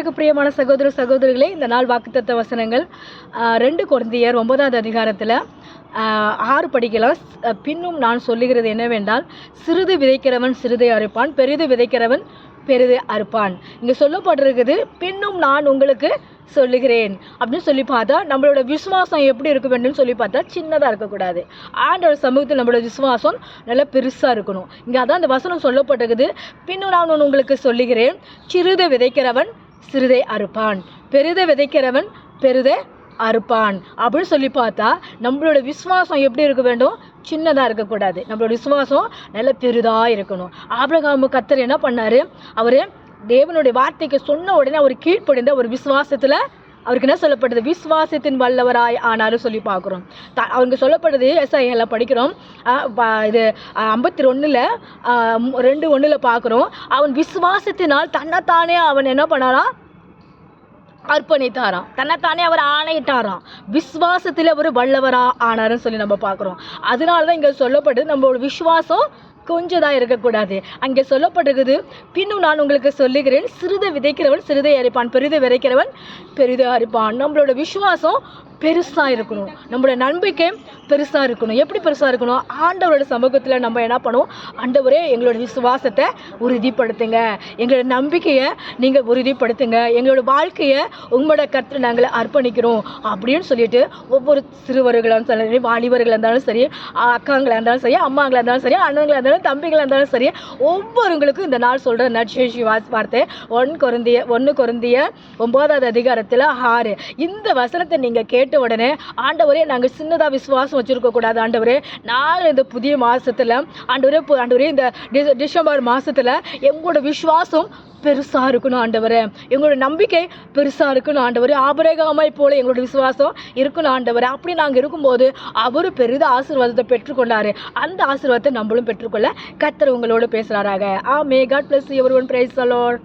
கர்த்தருக்கு பிரியமான சகோதர சகோதரிகளே, இந்த நாள் வாக்குத்தத்த வசனங்கள் 2 கொரிந்தியர் 9வது அதிகாரத்தில் 6 படிக்கலாம். பின்னும் நான் சொல்லுகிறது என்னவென்றால், சிறிது விதைக்கிறவன் சிறிதை அறுப்பான், பெரிது விதைக்கிறவன் பெரிது அறுப்பான். இங்கே சொல்லப்பட்டிருக்குது, பின்னும் நான் உங்களுக்கு சொல்லுகிறேன் அப்படின்னு சொல்லி பார்த்தா, நம்மளோட விசுவாசம் எப்படி இருக்க வேண்டும் சொல்லி பார்த்தா சின்னதாக இருக்கக்கூடாது. ஆண்டோட சமூகத்தில் நம்மளோட விசுவாசம் நல்லா பெருசாக இருக்கணும். இங்கே அதான் அந்த வசனம் சொல்லப்பட்டிருக்குது, பின்னும் நான் உங்களுக்கு சொல்லுகிறேன், சிறிதை விதைக்கிறவன் சிறிதை அறுப்பான், பெரிதை விதைக்கிறவன் பெரிதை அறுப்பான் அப்படின்னு சொல்லி பார்த்தா, நம்மளோட விசுவாசம் எப்படி இருக்க வேண்டும்? சின்னதாக இருக்கக்கூடாது. நம்மளோட விசுவாசம் நல்ல பெரிதாக இருக்கணும். ஆபிரகாம் கர்த்தர் என்ன பண்ணார்? அவர் தேவனுடைய வார்த்தைக்கு சொன்ன உடனே அவர் கீழ்ப்படிந்த ஒரு விசுவாசத்தில் அவருக்கு என்ன சொல்லப்பட்டது? விசுவாசத்தின் வல்லவராய் ஆனாலும் சொல்லி பார்க்குறோம். அவங்க சொல்லப்பட்டது எஸ்ஐல படிக்கிறோம். இது 51 2:1 பார்க்குறோம். அவன் விசுவாசத்தினால் தன்னைத்தானே அவன் என்ன பண்ணாராம்? அர்ப்பணித்தாராம். தன்னைத்தானே அவர் ஆணையிட்டாராம். விசுவாசத்தில் அவர் வல்லவரா ஆனாருன்னு சொல்லி நம்ம பார்க்குறோம். அதனால தான் இங்கே சொல்லப்படுது, நம்மளோட விசுவாசம் கொஞ்சதாக இருக்கக்கூடாது. அங்கே சொல்லப்பட்டிருக்குது, பின்னும் நான் உங்களுக்கு சொல்லுகிறேன், சிறிதை விதைக்கிறவன் சிறிதை அறுப்பான், பெரிதை விதைக்கிறவன் பெரிதை அறுப்பான். நம்மளோட விசுவாசம் பெருசாக இருக்கணும். நம்மளோட நம்பிக்கை பெருசாக இருக்கணும். எப்படி பெருசாக இருக்கணும்? ஆண்டவரோட சமூகத்தில் நம்ம என்ன பண்ணுவோம்? ஆண்டவரே, எங்களோட விசுவாசத்தை உறுதிப்படுத்துங்க, எங்களோட நம்பிக்கையை நீங்கள் உறுதிப்படுத்துங்க, எங்களோட வாழ்க்கையை உங்களோட கர்த்தர் நாங்கள் அர்ப்பணிக்கிறோம் அப்படின்னு சொல்லிட்டு ஒவ்வொரு சிறுவர்களாக சரி, வாலிபர்களாக இருந்தாலும் சரி, அக்காங்களாக இருந்தாலும் சரி, அம்மாங்களாக இருந்தாலும் சரி, அண்ணங்களாக இருந்தாலும் தம்பிகளாக இருந்தாலும் சரி, ஒவ்வொருங்களுக்கும் இந்த நாள் சொல்கிற நற்செய்தி வார்த்தை 1 கொரிந்தியர் 9வது அதிகாரத்தில் 6. இந்த வசனத்தை நீங்கள் கேட்ட உடனே, ஆண்டவரே, நாங்கள் சின்னதாக விசுவாசம் வச்சுருக்க கூடாது ஆண்டவரே, நான் இந்த புதிய மாதத்தில் ஆண்டவரே இந்த டிசம்பர் மாதத்தில் எங்களோட விசுவாசம் பெருசாக இருக்கணும் ஆண்டவரே, எங்களோட நம்பிக்கை பெருசாக இருக்கணும் ஆண்டவரே, ஆபிரகாமை போல எங்களோட விசுவாசம் இருக்கணும் ஆண்டவரே. அப்படி நாங்கள் இருக்கும்போது அவர் பெரித ஆசீர்வாதத்தை பெற்றுக்கொண்டாரு. அந்த ஆசீர்வாதத்தை நம்மளும் பெற்றுக்கொள்ள கர்த்தர் உங்களோட பேசுகிறாராக. ஆமென். God bless you everyone. Praise the Lord.